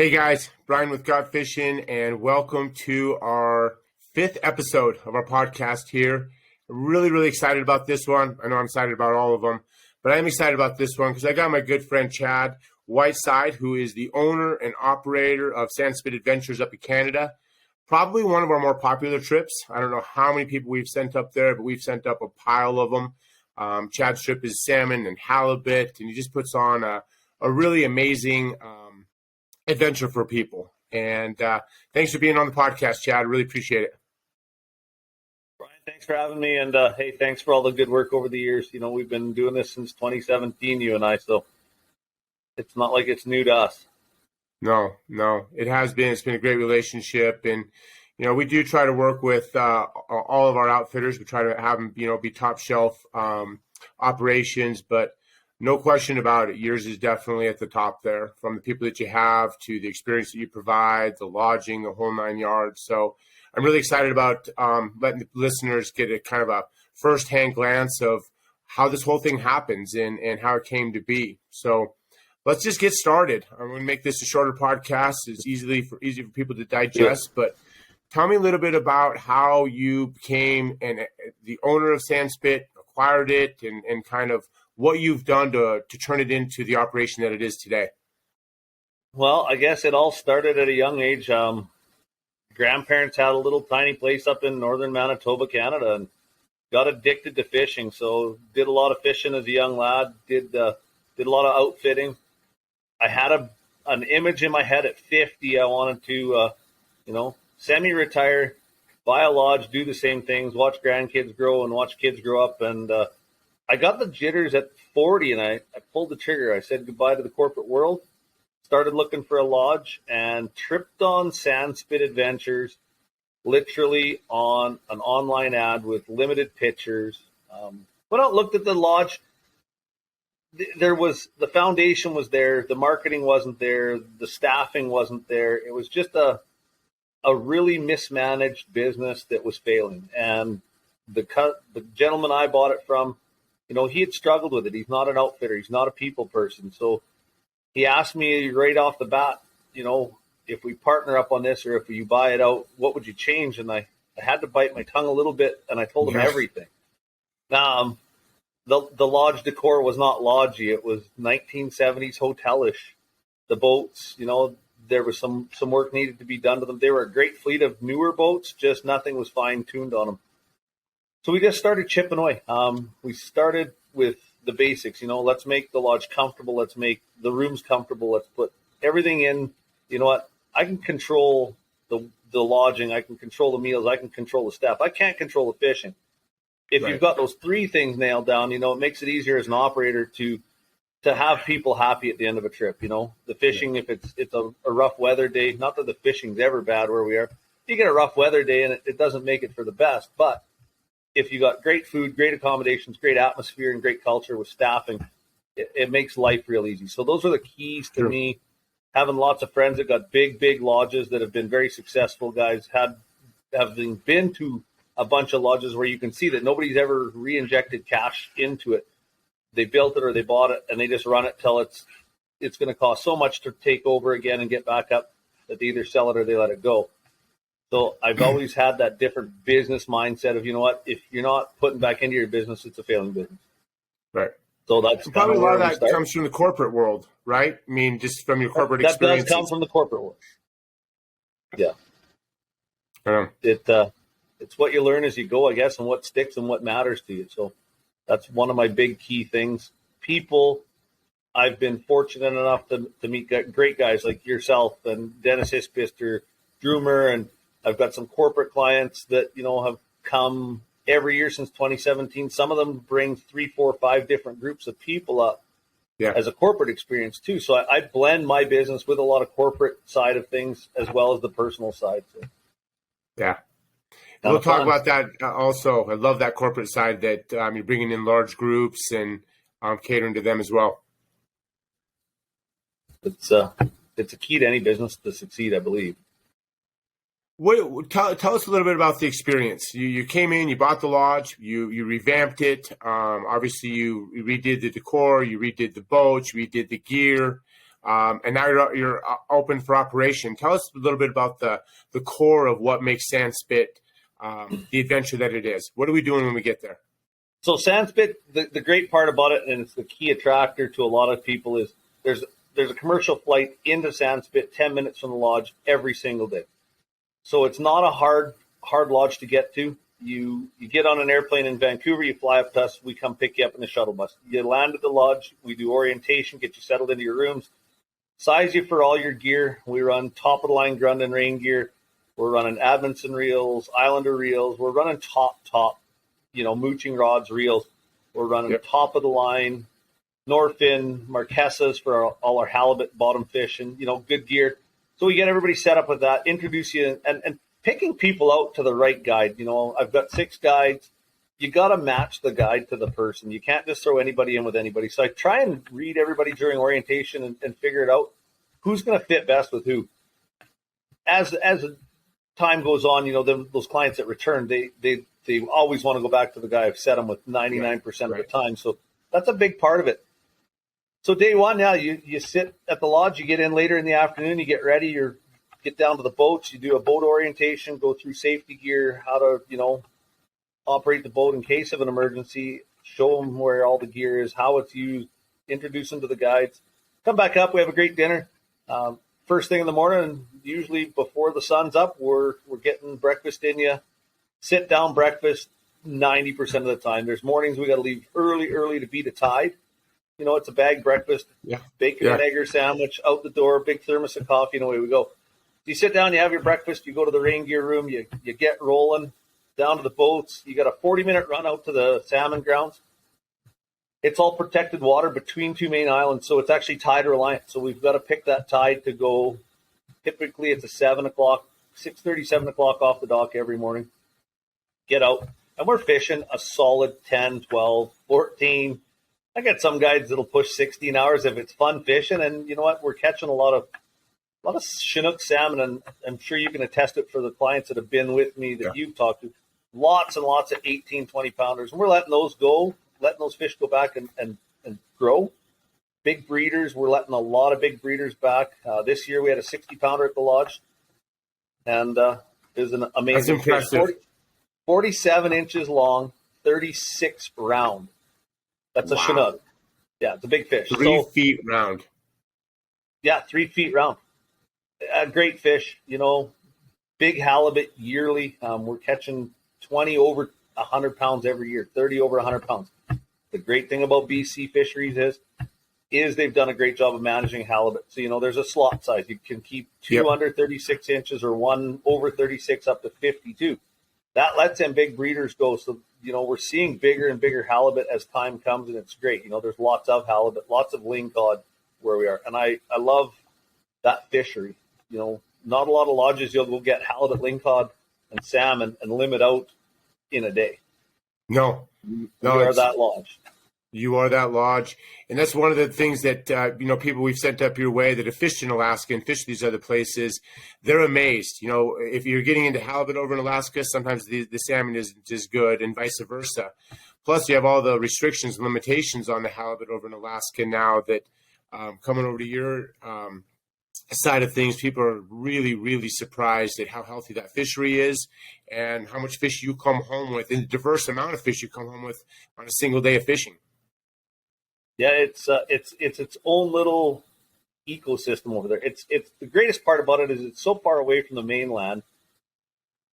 Hey guys, Brian with Got Fishing, and welcome to our fifth episode of our podcast here. I'm really excited about this one. I know I'm excited about all of them, but I'm excited about this one because I got my good friend Chad Whiteside, who is the owner and operator of Sandspit Adventures up in Canada. Probably one of our more popular trips. I don't know how many people we've sent up there, but we've sent up a pile of them. Chad's trip is salmon and halibut, and he just puts on a really amazing adventure for people. And thanks for being on the podcast, Chad. Really appreciate it. Brian, thanks for having me. And hey, thanks for all the good work over the years. You know, we've been doing this since 2017, you and I, so it's not like it's new to us. No, it has been. It's been a great relationship. And, you know, we do try to work with all of our outfitters. We try to have them, be top shelf operations, but no question about it. Yours is definitely at the top there, from the people that you have to the experience that you provide, the lodging, the whole 9 yards. So I'm really excited about letting the listeners get a kind of a firsthand glance of how this whole thing happens and how it came to be. So let's just get started. I'm going to make this a shorter podcast. It's easy for people to digest, but tell me a little bit about how you became the owner of Sandspit, acquired it, and kind of what you've done to turn it into the operation that it is today. Well, I guess it all started at a young age. Grandparents had a little tiny place up in northern Manitoba, Canada, and got addicted to fishing. So did a lot of fishing as a young lad, did a lot of outfitting. I had an image in my head at 50. I wanted to, semi-retire, buy a lodge, do the same things, watch grandkids grow and watch kids grow up. And I got the jitters at 40, and I pulled the trigger. I said goodbye to the corporate world, started looking for a lodge, and tripped on Sandspit Adventures, literally on an online ad with limited pictures. Went out, looked at the lodge. The foundation was there. The marketing wasn't there. The staffing wasn't there. It was just a really mismanaged business that was failing. And the gentleman I bought it from, he had struggled with it. He's not an outfitter. He's not a people person. So he asked me right off the bat, if we partner up on this or if you buy it out, what would you change? And I had to bite my tongue a little bit, and I told him everything. The lodge decor was not lodgy. It was 1970s hotelish. The boats, there was some work needed to be done to them. They were a great fleet of newer boats, just nothing was fine-tuned on them. So we just started chipping away. We started with the basics. Let's make the lodge comfortable. Let's make the rooms comfortable. Let's put everything in. You know what? I can control the lodging. I can control the meals. I can control the staff. I can't control the fishing. If You've got those three things nailed down, it makes it easier as an operator to have people happy at the end of a trip. The fishing, if it's a rough weather day, not that the fishing's ever bad where we are. You get a rough weather day and it doesn't make it for the best, but if you got great food, great accommodations, great atmosphere, and great culture with staffing, it makes life real easy. So those are the keys to me. Having lots of friends that got big lodges that have been very successful, guys, having been to a bunch of lodges where you can see that nobody's ever re-injected cash into it. They built it or they bought it, and they just run it till it's going to cost so much to take over again and get back up that they either sell it or they let it go. So I've always had that different business mindset of, if you're not putting back into your business, it's a failing business. Right. So that's probably a lot of that comes from the corporate world, right? I mean, just from your corporate experience. That does come from the corporate world. Yeah. It's what you learn as you go, I guess, and what sticks and what matters to you. So that's one of my big key things. People, I've been fortunate enough to meet great guys like yourself and Dennis Hispister, Droomer, and I've got some corporate clients that, have come every year since 2017. Some of them bring 3, 4, 5 different groups of people up as a corporate experience too. So I blend my business with a lot of corporate side of things as well as the personal side. So. Yeah. We'll talk about that also. I love that corporate side that you're bringing in large groups and catering to them as well. It's a key to any business to succeed, I believe. Tell us a little bit about the experience. You came in, you bought the lodge, you revamped it. Obviously, you redid the decor, you redid the boats, you redid the gear. and now you're open for operation. Tell us a little bit about the core of what makes Sandspit the adventure that it is. What are we doing when we get there? So Sandspit, the great part about it, and it's the key attractor to a lot of people, is there's a commercial flight into Sandspit 10 minutes from the lodge every single day. So it's not a hard lodge to get to. You get on an airplane in Vancouver, you fly up to us, we come pick you up in a shuttle bus. You land at the lodge, we do orientation, get you settled into your rooms, size you for all your gear. We run top-of-the-line Grunden and rain gear. We're running Adamson reels, Islander reels. We're running top, mooching rods, reels. We're running top-of-the-line Norfin, Marquesas for all our halibut bottom fish and, good gear. So we get everybody set up with that, introduce you, and picking people out to the right guide. I've got 6 guides. You got to match the guide to the person. You can't just throw anybody in with anybody. So I try and read everybody during orientation and figure it out who's going to fit best with who. As time goes on, those clients that return, they always want to go back to the guy I've set them with 99% of the time. So that's a big part of it. So day one, now you sit at the lodge, you get in later in the afternoon, you get ready, get down to the boats, you do a boat orientation, go through safety gear, how to, operate the boat in case of an emergency, show them where all the gear is, how it's used, introduce them to the guides. Come back up, we have a great dinner. First thing in the morning, usually before the sun's up, we're getting breakfast in you. Sit down breakfast 90% of the time. There's mornings we got to leave early to beat a tide. It's a bag breakfast, bacon and egg or sandwich, out the door, big thermos of coffee, and away we go. You sit down, you have your breakfast, you go to the rain gear room, you get rolling down to the boats. You got a 40-minute run out to the salmon grounds. It's all protected water between 2 main islands, so it's actually tide reliant. So we've got to pick that tide to go. Typically, it's a 7 o'clock, 6:30, 7 o'clock off the dock every morning. Get out, and we're fishing a solid 10, 12, 14. I got some guides that'll push 16 hours if it's fun fishing, and you know what? We're catching a lot of Chinook salmon, and I'm sure you can attest it for the clients that have been with me that you've talked to. Lots and lots of 18, 20-pounders, and we're letting those go, letting those fish go back and grow. Big breeders, we're letting a lot of big breeders back. This year we had a 60-pounder at the lodge, and it was an amazing fish. 47 inches long, 36 round. That's a Chinook. Yeah, it's a big fish. 3 feet round. Yeah, 3 feet round. A great fish, big halibut yearly. We're catching 20 over 100 pounds every year, 30 over 100 pounds. The great thing about BC fisheries is they've done a great job of managing halibut. So, there's a slot size. You can keep 2 under 36 inches or 1 over 36 up to 52. That lets them big breeders go. So, we're seeing bigger and bigger halibut as time comes, and it's great. There's lots of halibut, lots of lingcod where we are. And I love that fishery. Not a lot of lodges you'll go get halibut, lingcod, and salmon and limit out in a day. No, you are that lodge. You are that lodge. And that's one of the things that, people we've sent up your way that have fished in Alaska and fished these other places, they're amazed. If you're getting into halibut over in Alaska, sometimes the salmon isn't as good and vice versa. Plus, you have all the restrictions and limitations on the halibut over in Alaska now that coming over to your side of things, people are really, really surprised at how healthy that fishery is and how much fish you come home with and the diverse amount of fish you come home with on a single day of fishing. Yeah, it's its own little ecosystem over there. It's the greatest part about it is it's so far away from the mainland.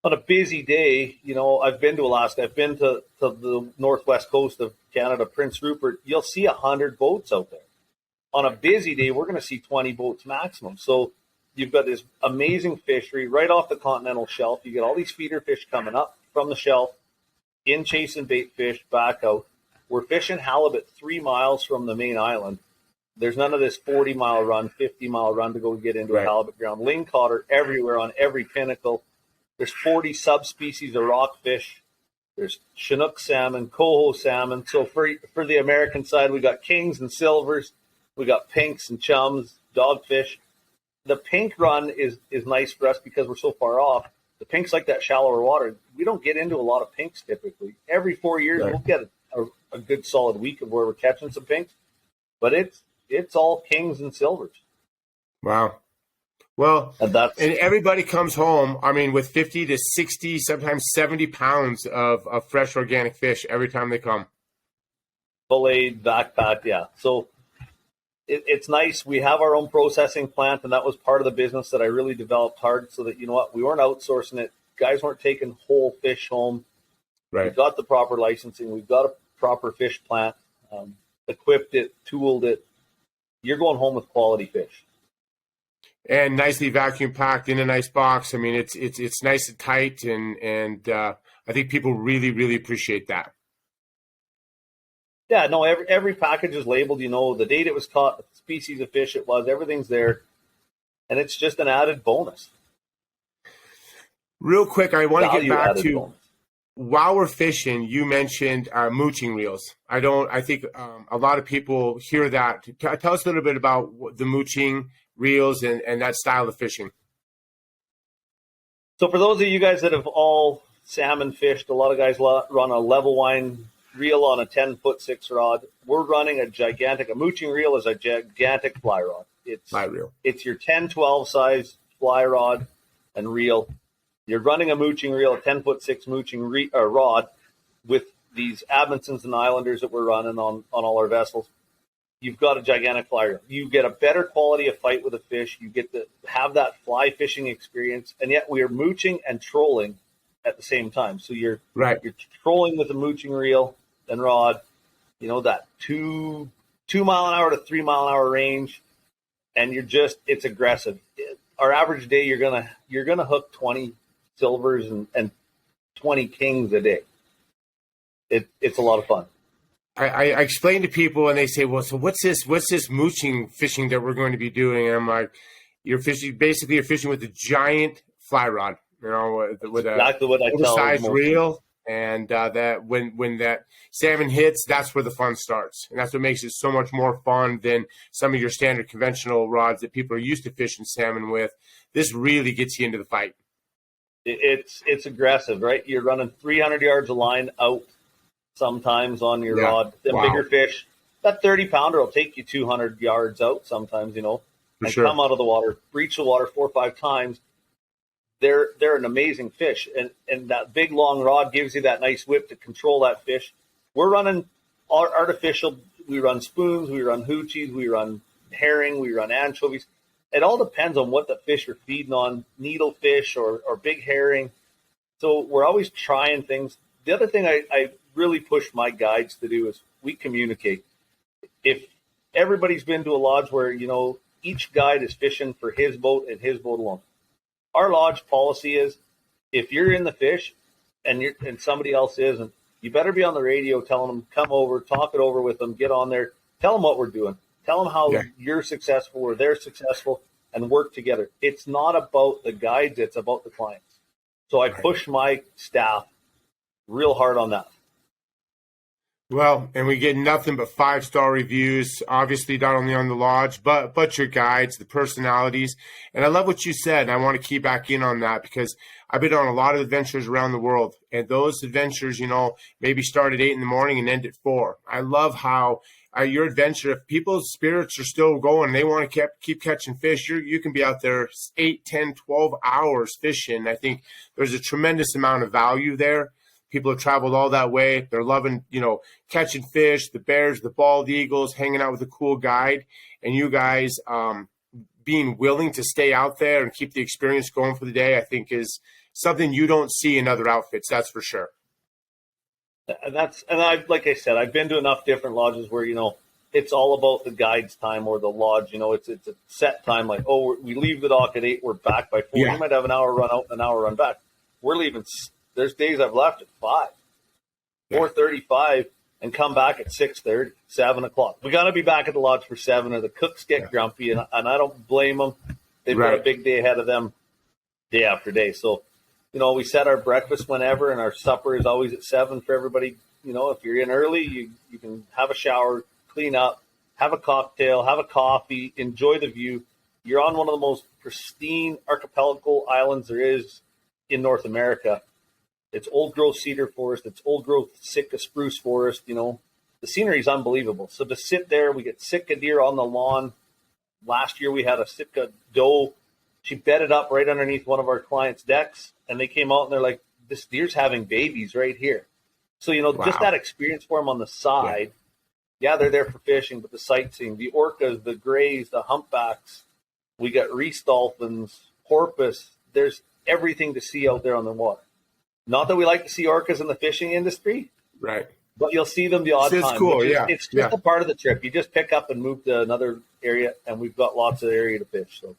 On a busy day, I've been to Alaska. I've been to the northwest coast of Canada, Prince Rupert. You'll see 100 boats out there. On a busy day, we're going to see 20 boats maximum. So you've got this amazing fishery right off the continental shelf. You get all these feeder fish coming up from the shelf, in chasing bait fish, back out. We're fishing halibut 3 miles from the main island. There's none of this 40-mile run, 50-mile run to go get into a halibut ground. Lingcod are everywhere on every pinnacle. There's 40 subspecies of rockfish. There's Chinook salmon, coho salmon. So for the American side, we got kings and silvers. We got pinks and chums, dogfish. The pink run is nice for us because we're so far off. The pinks like that shallower water. We don't get into a lot of pinks typically. Every 4 years, we'll get a good solid week of where we're catching some pinks. But it's all kings and silvers. Wow. Well, And that's and everybody comes home, I mean, with 50 to 60, sometimes 70 pounds of fresh organic fish every time they come. filleted, backpacked, yeah. So it's nice. We have our own processing plant, and that was part of the business that I really developed hard so that, you know what, we weren't outsourcing it. Guys weren't taking whole fish home. Right. We've got the proper licensing. We've got a proper fish plant, equipped it, tooled it. You're going home with quality fish. And nicely vacuum packed in a nice box. I mean, it's nice and tight, and I think people really, really appreciate that. Yeah, no, every package is labeled, you know, the date it was caught, the species of fish it was, everything's there. And it's just an added bonus. Real quick, I want to get Value back added to bonus. while we're fishing. You mentioned mooching reels. I think a lot of people hear that. Tell us a little bit about the mooching reels and that style of fishing. So for those of you guys that have all salmon fished, a lot of guys run a level line reel on a 10-foot 6 rod. We're running a mooching reel is a gigantic fly rod. Fly reel. It's your 10-12 size fly rod and reel. You're running a mooching reel, a 10-foot 6 mooching rod with these Admondsons and Islanders that we're running on all our vessels. You've got a gigantic fly reel. You get a better quality of fight with a fish. You get to have that fly fishing experience, and yet we are mooching and trolling at the same time. So you're trolling with a mooching reel and rod, you know, that 2 mile an hour to 3 mile an hour range, and it's aggressive. Our average day, you're gonna hook 20 silvers and 20 kings a day. It's a lot of fun. I explain to people, and they say, "Well, so what's this mooching fishing that we're going to be doing?" And I'm like, "You're fishing with a giant fly rod, you know, with exactly what I tell oversized reel, and that when that salmon hits, that's where the fun starts, and that's what makes it so much more fun than some of your standard conventional rods that people are used to fishing salmon with. This really gets you into the fight. It's aggressive, right? You're running 300 yards of line out sometimes on your rod. The bigger fish, that 30-pounder will take you 200 yards out sometimes, you know, and come out of the water, breach the water 4 or 5 times. They're an amazing fish, and that big long rod gives you that nice whip to control that fish. We're running artificial. We run spoons, we run hoochies, we run herring, we run anchovies. It all depends on what the fish are feeding on, needlefish or big herring. So we're always trying things. The other thing I really push my guides to do is we communicate. If everybody's been to a lodge where, you know, each guide is fishing for his boat and his boat alone. Our lodge policy is if you're in the fish and somebody else isn't, you better be on the radio telling them, come over, talk it over with them, get on there, tell them what we're doing. Tell them how you're successful or they're successful and work together. It's not about the guides, it's about the clients. So I push my staff real hard on that. Well, and we get nothing but 5-star reviews, obviously not only on the lodge, but your guides, the personalities. And I love what you said, and I want to key back in on that because I've been on a lot of adventures around the world, and those adventures, you know, maybe start at 8 in the morning and end at 4. I love how your adventure, if people's spirits are still going, they want to keep catching fish, you can be out there 8, 10, 12 hours fishing. I think there's a tremendous amount of value there. People have traveled all that way. They're loving, you know, catching fish, the bears, the bald eagles, hanging out with a cool guide. And you guys being willing to stay out there and keep the experience going for the day, I think is something you don't see in other outfits. That's for sure. Like I said, I've been to enough different lodges where, you know, it's all about the guide's time or the lodge. You know, it's a set time. Like, we leave the dock at 8, we're back by 4. You might have an hour run out, an hour run back. We're leaving. There's days I've left at 5, 4:35, and come back at 6:30, 7 o'clock. We got to be back at the lodge for 7, or the cooks get grumpy, and I don't blame them. They've got a big day ahead of them, day after day. So, you know, we set our breakfast whenever, and our supper is always at 7 for everybody. You know, if you're in early, you can have a shower, clean up, have a cocktail, have a coffee, enjoy the view. You're on one of the most pristine archipelago islands there is in North America. It's old growth cedar forest. It's old growth Sitka spruce forest. You know, the scenery is unbelievable. So to sit there, we get Sitka deer on the lawn. last year we had a Sitka doe. She bedded up right underneath one of our clients' decks, and they came out and they're like, this deer's having babies right here. So, just that experience for them on the side. Yeah, they're there for fishing, but the sightseeing, the orcas, the grays, the humpbacks, we got reese dolphins, porpoise. There's everything to see out there on the water. Not that we like to see orcas in the fishing industry, Right. but you'll see them the odd time. It's cool, It's just a part of the trip. You just pick up and move to another area, and we've got lots of area to fish. So,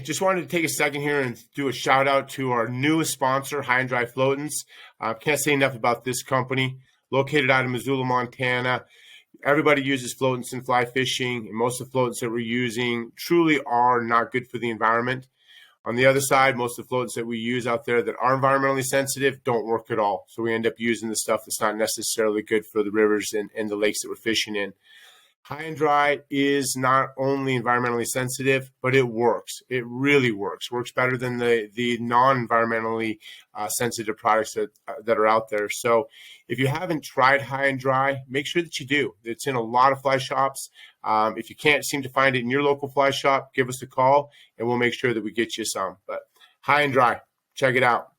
just wanted to take a second here and do a shout out to our newest sponsor, High and Dry Floatants. Can't say enough about this company. Located out of Missoula, Montana. Everybody uses floatants in fly fishing, and most of the floatants that we're using truly are not good for the environment. On the other side, most of the floatants that we use out there that are environmentally sensitive don't work at all. So we end up using the stuff that's not necessarily good for the rivers and the lakes that we're fishing in. High and Dry is not only environmentally sensitive, but it works. It really works. Works better than the non-environmentally sensitive products that are out there. So if you haven't tried High and Dry, make sure that you do. It's in a lot of fly shops. If you can't seem to find it in your local fly shop, give us a call, and we'll make sure that we get you some. But High and Dry, check it out.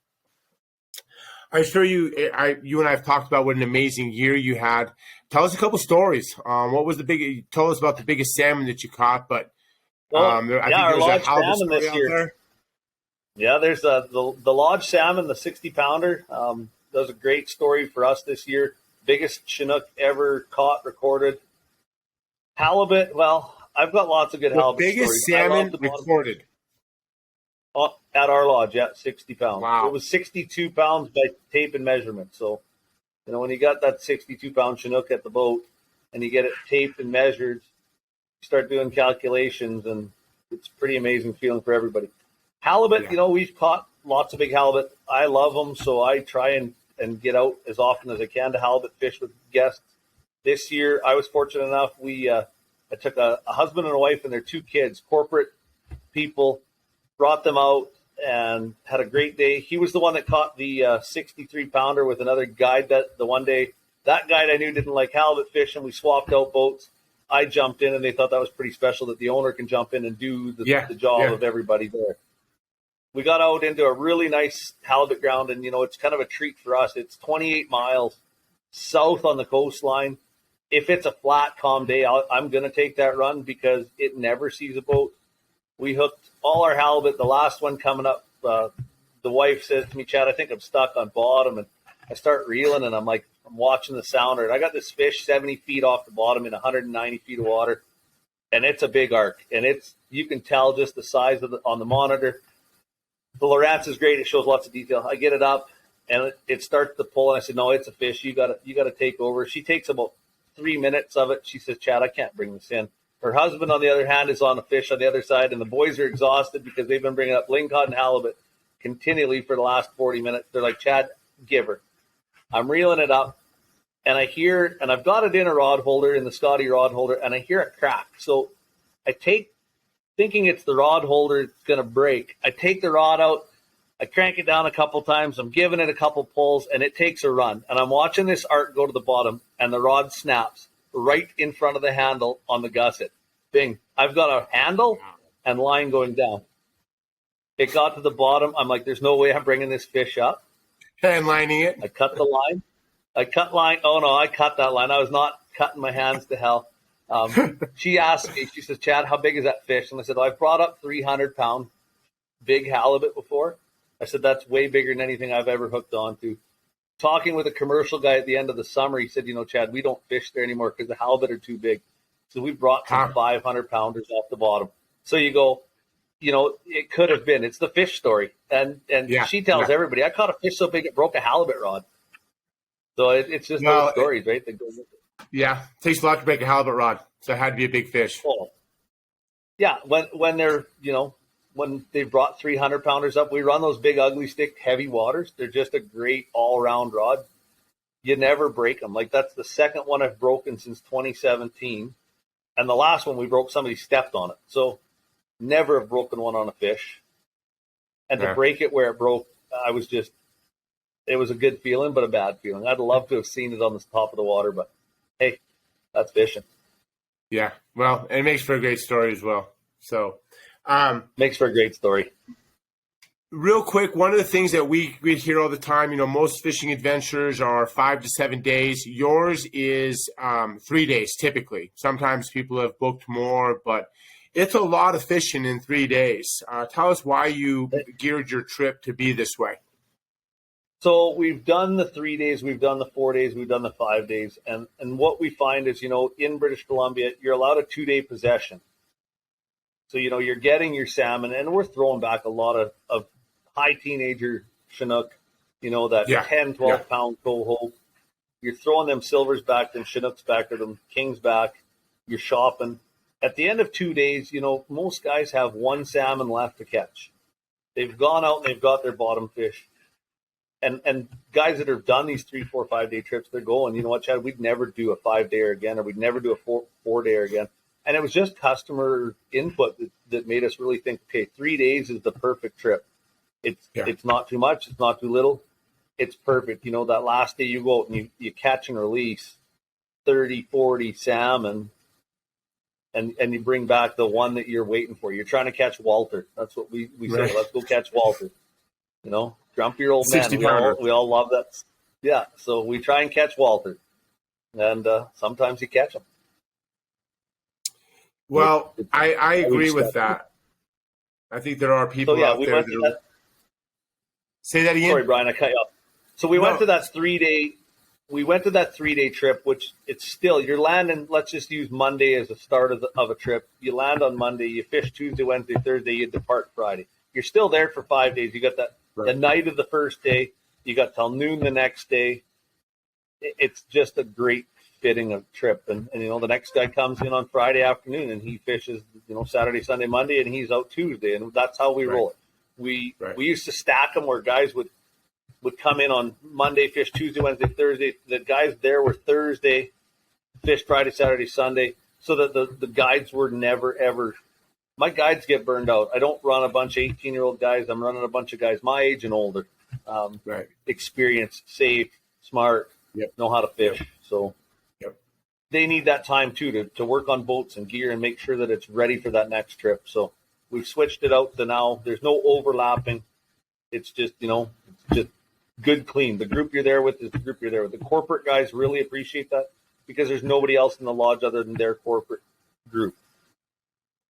I'm sure you and I have talked about what an amazing year you had. Tell us a couple stories. What was tell us about the biggest salmon that you caught, but I think our there's lodge a halibut salmon this out year. there. Yeah, there's the lodge salmon, the 60-pounder. That was a great story for us this year. Biggest Chinook ever caught, recorded. Halibut, well, I've got lots of good halibut Biggest stories. salmon recorded. At our lodge, 60 pounds. Wow. It was 62 pounds by tape and measurement. So, when you got that 62-pound Chinook at the boat and you get it taped and measured, you start doing calculations, and it's a pretty amazing feeling for everybody. Halibut, we've caught lots of big halibut. I love them, so I try and get out as often as I can to halibut fish with guests. This year, I was fortunate enough. I took a husband and a wife and their 2 kids, corporate people, brought them out and had a great day. He was the one that caught the 63-pounder with another guide the one day. That guide I knew didn't like halibut fishing. We swapped out boats. I jumped in, and they thought that was pretty special that the owner can jump in and do the job of everybody there. We got out into a really nice halibut ground, and, it's kind of a treat for us. It's 28 miles south on the coastline. If it's a flat, calm day, I'm going to take that run because it never sees a boat. We hooked all our halibut. The last one coming up, the wife says to me, Chad, I think I'm stuck on bottom. And I start reeling, and I'm watching the sounder. And I got this fish 70 feet off the bottom in 190 feet of water. And it's a big arc. And you can tell just the size on the monitor. The Lowrance is great. It shows lots of detail. I get it up, and it starts to pull. And I said, no, it's a fish. You got to take over. She takes about 3 minutes of it. She says, Chad, I can't bring this in. Her husband, on the other hand, is on a fish on the other side, and the boys are exhausted because they've been bringing up lingcod and halibut continually for the last 40 minutes. They're like, Chad, give her. I'm reeling it up, and I hear, and I've got it in a rod holder, in the Scotty rod holder, and I hear a crack. So I thinking it's the rod holder, it's going to break. I take the rod out. I crank it down a couple times. I'm giving it a couple pulls, and it takes a run. And I'm watching this arc go to the bottom, and the rod snaps right in front of the handle on the gusset. Bing. I've got a handle and line going down. It got to the bottom. I'm like, there's no way I'm bringing this fish up. And lining it. I cut the line. I cut that line. I was not cutting my hands to hell. She asked me, she says, Chad, how big is that fish? And I said, I've brought up 300-pound big halibut before. I said, that's way bigger than anything I've ever hooked onto. Talking with a commercial guy at the end of the summer, he said, Chad, we don't fish there anymore because the halibut are too big. So we brought some 500-pounders off the bottom. So you go, it could have been. It's the fish story. And she tells everybody, I caught a fish so big it broke a halibut rod. So it's just those stories, right? That go with it. Yeah, it takes a lot to break a halibut rod. So it had to be a big fish. Oh. Yeah, when they're, when they brought 300-pounders up, we run those big ugly stick heavy waters. They're just a great all-round rod. You never break them. Like, that's the second one I've broken since 2017. And the last one we broke, somebody stepped on it. So never have broken one on a fish. And to break it where it broke, it was a good feeling, but a bad feeling. I'd love to have seen it on the top of the water, but hey, that's fishing. Yeah, well, it makes for a great story as well. So, Makes for a great story. real quick, one of the things that we hear all the time, most fishing adventures are 5 to 7 days. Yours is 3 days typically. Sometimes people have booked more, but it's a lot of fishing in 3 days. Tell us why you geared your trip to be this way. So we've done the 3 days, we've done the 4 days, we've done the 5 days. And what we find is, in British Columbia, you're allowed a 2-day possession. So, you're getting your salmon, and we're throwing back a lot of high teenager Chinook, that 10, 12 pound coho. You're throwing them silvers back, them Chinooks back, or them kings back. You're shopping. At the end of 2 days, most guys have one salmon left to catch. They've gone out and they've got their bottom fish. And guys that have done these 3, 4, 5 day trips, they're going, you know what, Chad, we'd never do a 5 day again, or we'd never do a 4 day again. And it was just customer input that made us really think, okay, 3 days is the perfect trip. It's not too much, it's not too little. It's perfect. That last day you go out and you catch and release 30, 40 salmon, and you bring back the one that you're waiting for. You're trying to catch Walter. That's what we say. Let's go catch Walter. Grumpy old man. We all love that. Yeah, so we try and catch Walter, and sometimes you catch him. Well, I agree with that. I think there are people out there that say that again. Sorry, Brian, I cut you off. So we went to that 3 day. We went to that 3 day trip, which it's still, you're landing. Let's just use Monday as the start of a trip. You land on Monday, you fish Tuesday, Wednesday, Thursday, you depart Friday. You're still there for 5 days. You got the night of the first day. You got till noon the next day. It's just a great fitting of trip. And the next guy comes in on Friday afternoon and he fishes, Saturday, Sunday, Monday, and he's out Tuesday. And that's how we roll it. We used to stack them where guys would come in on Monday, fish Tuesday, Wednesday, Thursday. The guys there were Thursday, fish Friday, Saturday, Sunday, so that the guides were never, ever. My guides get burned out. I don't run a bunch of 18-year-old guys. I'm running a bunch of guys my age and older. Experienced, safe, smart, know how to fish. So they need that time too to work on boats and gear and make sure that it's ready for that next trip. So we've switched it out to now. There's no overlapping. It's just, just good, clean. The group you're there with is the group you're there with. The corporate guys really appreciate that because there's nobody else in the lodge other than their corporate group.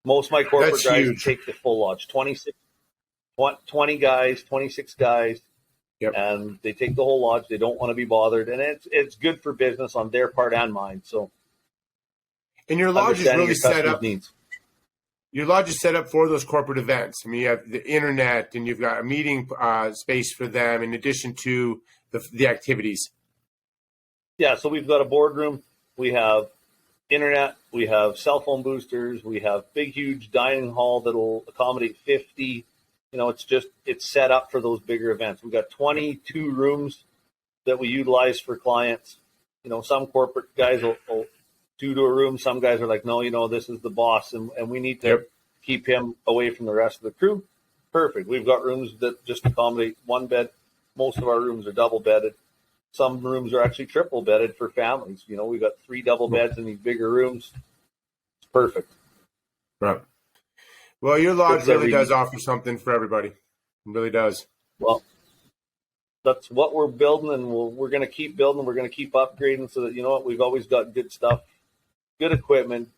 Most of my corporate guys take the full lodge, 20 guys, 26 guys, and they take the whole lodge. They don't want to be bothered, and it's good for business on their part and mine. So, and your lodge is really set up. Your lodge is set up for those corporate events. I mean, you have the internet, and you've got a meeting space for them, in addition to the activities. Yeah, so we've got a boardroom. We have internet. We have cell phone boosters. We have big, huge dining hall that'll accommodate 50. It's set up for those bigger events. We've got 22 rooms that we utilize for clients. Some corporate guys will do to a room. Some guys are like, no, this is the boss, and we need to keep him away from the rest of the crew. Perfect. We've got rooms that just accommodate one bed. Most of our rooms are double bedded. Some rooms are actually triple bedded for families. We've got 3 double beds in these bigger rooms. It's perfect. Right. Well, your lodge really does offer something for everybody. It really does. Well, that's what we're building, and we're going to keep building. We're going to keep upgrading so that, we've always got good stuff, good equipment,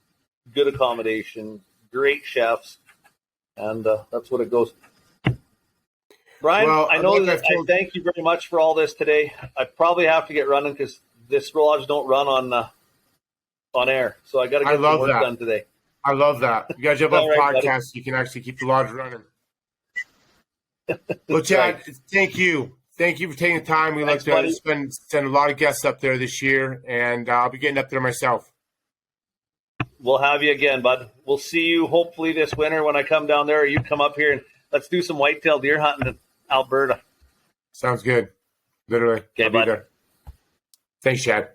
good accommodation, great chefs, and that's what it goes. Brian, I know that I thank you very much for all this today. I probably have to get running because this lodge don't run on air, so I got to get some work done today. I love that. You guys have a podcast, you can actually keep the lodge running. Well, Chad, thank you. Thank you for taking the time. We like to send a lot of guests up there this year, and I'll be getting up there myself. We'll have you again, bud. We'll see you hopefully this winter when I come down there, or you come up here and let's do some whitetail deer hunting in Alberta. Sounds good. Literally. Okay, bud. Thanks, Chad.